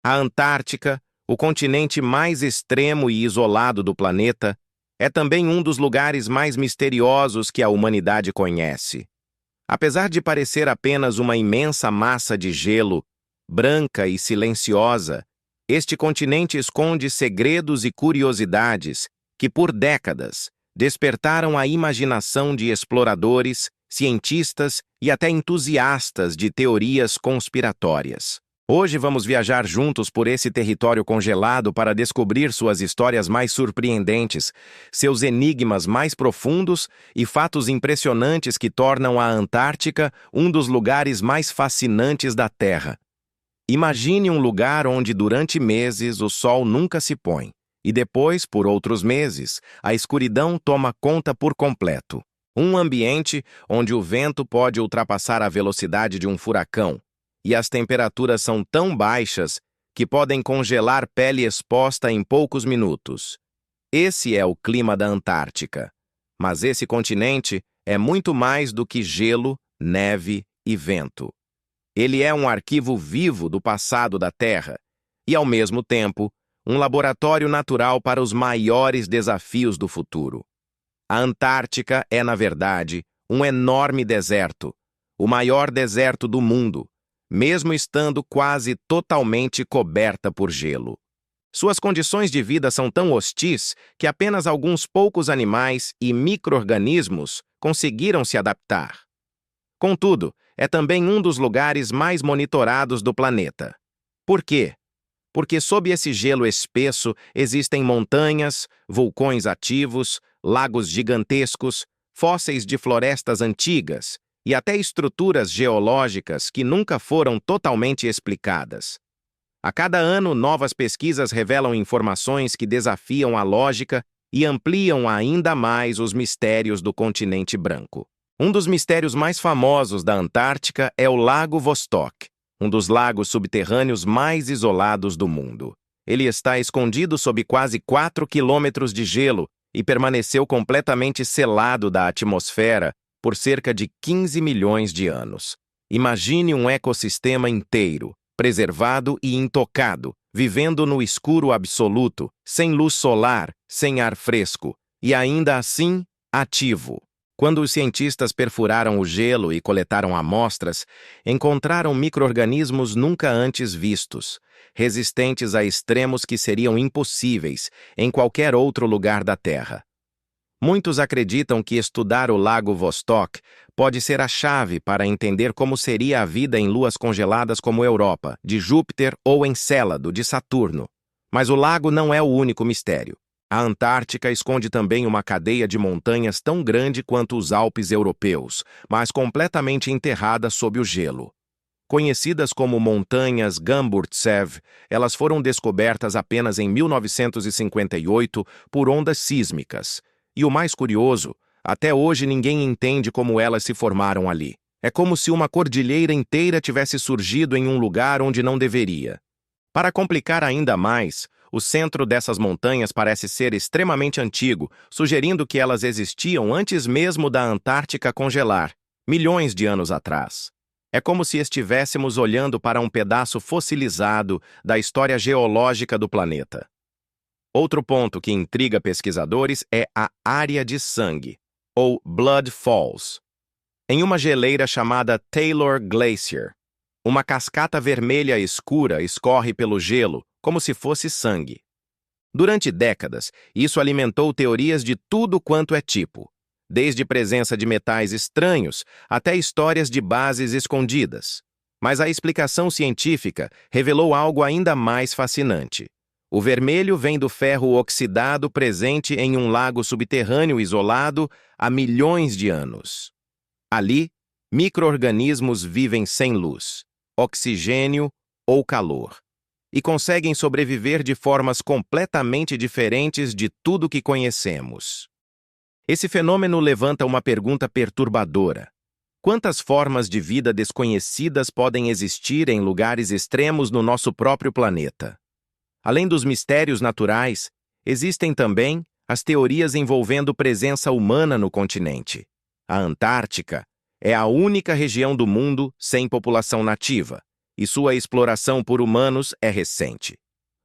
A Antártica, o continente mais extremo e isolado do planeta, é também um dos lugares mais misteriosos que a humanidade conhece. Apesar de parecer apenas uma imensa massa de gelo, branca e silenciosa, este continente esconde segredos e curiosidades que, por décadas, despertaram a imaginação de exploradores, cientistas e até entusiastas de teorias conspiratórias. Hoje vamos viajar juntos por esse território congelado para descobrir suas histórias mais surpreendentes, seus enigmas mais profundos e fatos impressionantes que tornam a Antártica um dos lugares mais fascinantes da Terra. Imagine um lugar onde durante meses o sol nunca se põe, e depois, por outros meses, a escuridão toma conta por completo. Um ambiente onde o vento pode ultrapassar a velocidade de um furacão, e as temperaturas são tão baixas que podem congelar pele exposta em poucos minutos. Esse é o clima da Antártica. Mas esse continente é muito mais do que gelo, neve e vento. Ele é um arquivo vivo do passado da Terra e, ao mesmo tempo, um laboratório natural para os maiores desafios do futuro. A Antártica é, na verdade, um enorme deserto, o maior deserto do mundo, mesmo estando quase totalmente coberta por gelo. Suas condições de vida são tão hostis que apenas alguns poucos animais e micro-organismos conseguiram se adaptar. Contudo, é também um dos lugares mais monitorados do planeta. Por quê? Porque sob esse gelo espesso existem montanhas, vulcões ativos, lagos gigantescos, fósseis de florestas antigas e até estruturas geológicas que nunca foram totalmente explicadas. A cada ano, novas pesquisas revelam informações que desafiam a lógica e ampliam ainda mais os mistérios do continente branco. Um dos mistérios mais famosos da Antártica é o Lago Vostok, um dos lagos subterrâneos mais isolados do mundo. Ele está escondido sob quase 4 quilômetros de gelo e permaneceu completamente selado da atmosfera por cerca de 15 milhões de anos. Imagine um ecossistema inteiro, preservado e intocado, vivendo no escuro absoluto, sem luz solar, sem ar fresco, e ainda assim, ativo. Quando os cientistas perfuraram o gelo e coletaram amostras, encontraram micro-organismos nunca antes vistos, resistentes a extremos que seriam impossíveis em qualquer outro lugar da Terra. Muitos acreditam que estudar o Lago Vostok pode ser a chave para entender como seria a vida em luas congeladas como Europa, de Júpiter ou Encélado, de Saturno. Mas o lago não é o único mistério. A Antártica esconde também uma cadeia de montanhas tão grande quanto os Alpes europeus, mas completamente enterrada sob o gelo. Conhecidas como montanhas Gamburtsev, elas foram descobertas apenas em 1958 por ondas sísmicas. E o mais curioso, até hoje ninguém entende como elas se formaram ali. É como se uma cordilheira inteira tivesse surgido em um lugar onde não deveria. Para complicar ainda mais, o centro dessas montanhas parece ser extremamente antigo, sugerindo que elas existiam antes mesmo da Antártica congelar, milhões de anos atrás. É como se estivéssemos olhando para um pedaço fossilizado da história geológica do planeta. Outro ponto que intriga pesquisadores é a área de sangue, ou Blood Falls, em uma geleira chamada Taylor Glacier. Uma cascata vermelha escura escorre pelo gelo, como se fosse sangue. Durante décadas, isso alimentou teorias de tudo quanto é tipo, desde presença de metais estranhos até histórias de bases escondidas. Mas a explicação científica revelou algo ainda mais fascinante. O vermelho vem do ferro oxidado presente em um lago subterrâneo isolado há milhões de anos. Ali, micro-organismos vivem sem luz, oxigênio ou calor, e conseguem sobreviver de formas completamente diferentes de tudo que conhecemos. Esse fenômeno levanta uma pergunta perturbadora. Quantas formas de vida desconhecidas podem existir em lugares extremos no nosso próprio planeta? Além dos mistérios naturais, existem também as teorias envolvendo presença humana no continente. A Antártica é a única região do mundo sem população nativa, e sua exploração por humanos é recente.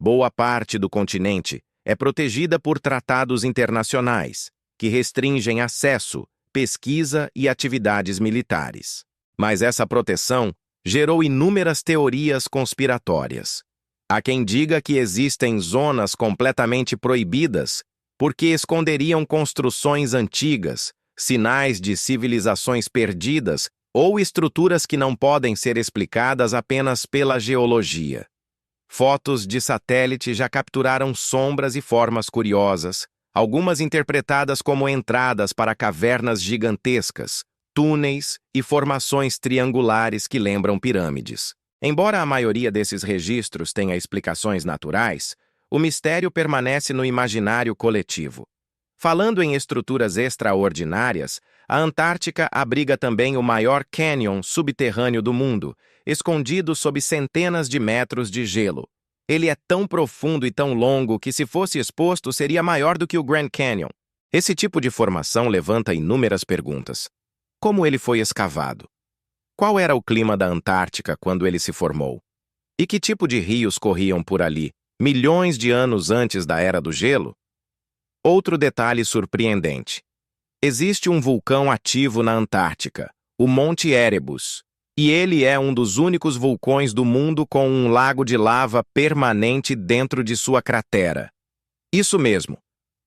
Boa parte do continente é protegida por tratados internacionais, que restringem acesso, pesquisa e atividades militares. Mas essa proteção gerou inúmeras teorias conspiratórias. Há quem diga que existem zonas completamente proibidas porque esconderiam construções antigas, sinais de civilizações perdidas ou estruturas que não podem ser explicadas apenas pela geologia. Fotos de satélite já capturaram sombras e formas curiosas, algumas interpretadas como entradas para cavernas gigantescas, túneis e formações triangulares que lembram pirâmides. Embora a maioria desses registros tenha explicações naturais, o mistério permanece no imaginário coletivo. Falando em estruturas extraordinárias, a Antártica abriga também o maior cânion subterrâneo do mundo, escondido sob centenas de metros de gelo. Ele é tão profundo e tão longo que, se fosse exposto, seria maior do que o Grand Canyon. Esse tipo de formação levanta inúmeras perguntas. Como ele foi escavado? Qual era o clima da Antártica quando ele se formou? E que tipo de rios corriam por ali, milhões de anos antes da Era do Gelo? Outro detalhe surpreendente. Existe um vulcão ativo na Antártica, o Monte Erebus, e ele é um dos únicos vulcões do mundo com um lago de lava permanente dentro de sua cratera. Isso mesmo.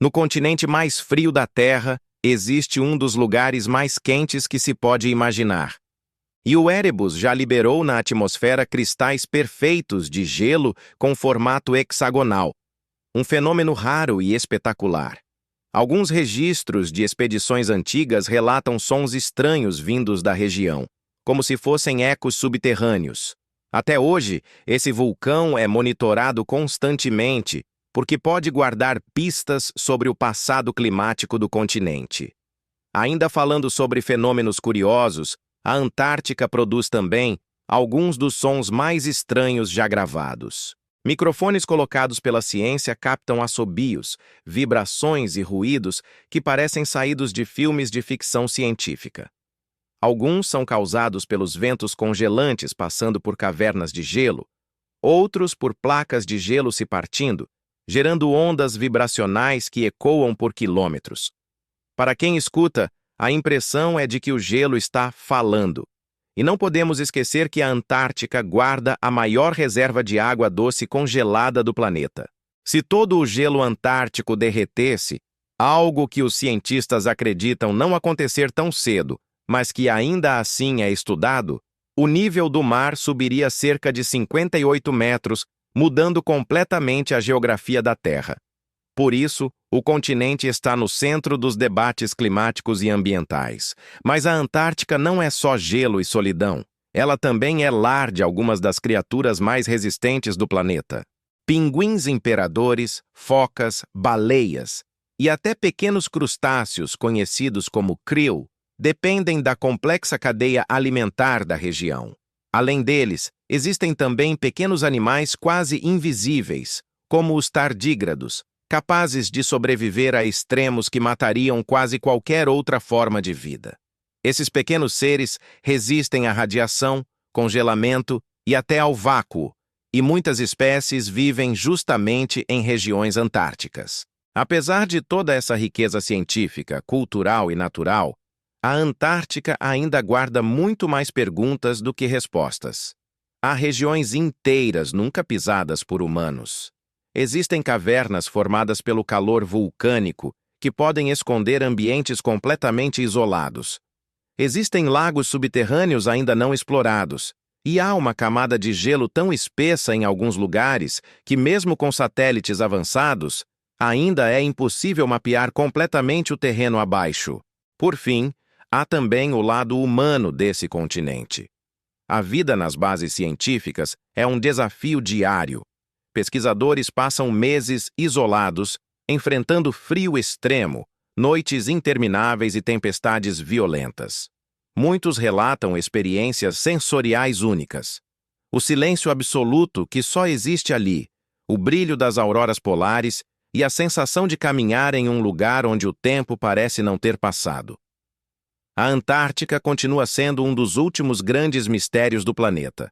No continente mais frio da Terra, existe um dos lugares mais quentes que se pode imaginar. E o Erebus já liberou na atmosfera cristais perfeitos de gelo com formato hexagonal, um fenômeno raro e espetacular. Alguns registros de expedições antigas relatam sons estranhos vindos da região, como se fossem ecos subterrâneos. Até hoje, esse vulcão é monitorado constantemente porque pode guardar pistas sobre o passado climático do continente. Ainda falando sobre fenômenos curiosos, a Antártica produz também alguns dos sons mais estranhos já gravados. Microfones colocados pela ciência captam assobios, vibrações e ruídos que parecem saídos de filmes de ficção científica. Alguns são causados pelos ventos congelantes passando por cavernas de gelo, outros por placas de gelo se partindo, gerando ondas vibracionais que ecoam por quilômetros. Para quem escuta, a impressão é de que o gelo está falando. E não podemos esquecer que a Antártica guarda a maior reserva de água doce congelada do planeta. Se todo o gelo antártico derretesse, algo que os cientistas acreditam não acontecer tão cedo, mas que ainda assim é estudado, o nível do mar subiria cerca de 58 metros, mudando completamente a geografia da Terra. Por isso, o continente está no centro dos debates climáticos e ambientais. Mas a Antártica não é só gelo e solidão. Ela também é lar de algumas das criaturas mais resistentes do planeta. Pinguins imperadores, focas, baleias e até pequenos crustáceos conhecidos como krill dependem da complexa cadeia alimentar da região. Além deles, existem também pequenos animais quase invisíveis, como os tardígrados, capazes de sobreviver a extremos que matariam quase qualquer outra forma de vida. Esses pequenos seres resistem à radiação, congelamento e até ao vácuo, e muitas espécies vivem justamente em regiões antárticas. Apesar de toda essa riqueza científica, cultural e natural, a Antártica ainda guarda muito mais perguntas do que respostas. Há regiões inteiras nunca pisadas por humanos. Existem cavernas formadas pelo calor vulcânico que podem esconder ambientes completamente isolados. Existem lagos subterrâneos ainda não explorados, e há uma camada de gelo tão espessa em alguns lugares que, mesmo com satélites avançados, ainda é impossível mapear completamente o terreno abaixo. Por fim, há também o lado humano desse continente. A vida nas bases científicas é um desafio diário. Pesquisadores passam meses isolados, enfrentando frio extremo, noites intermináveis e tempestades violentas. Muitos relatam experiências sensoriais únicas. O silêncio absoluto que só existe ali, o brilho das auroras polares e a sensação de caminhar em um lugar onde o tempo parece não ter passado. A Antártica continua sendo um dos últimos grandes mistérios do planeta.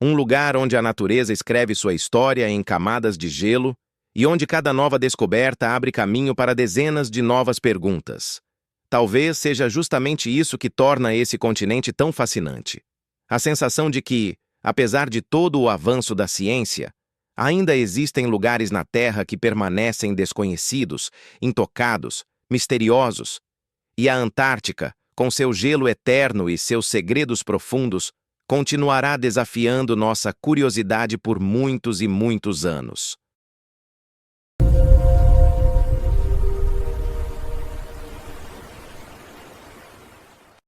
Um lugar onde a natureza escreve sua história em camadas de gelo e onde cada nova descoberta abre caminho para dezenas de novas perguntas. Talvez seja justamente isso que torna esse continente tão fascinante. A sensação de que, apesar de todo o avanço da ciência, ainda existem lugares na Terra que permanecem desconhecidos, intocados, misteriosos. E a Antártica, com seu gelo eterno e seus segredos profundos, continuará desafiando nossa curiosidade por muitos e muitos anos.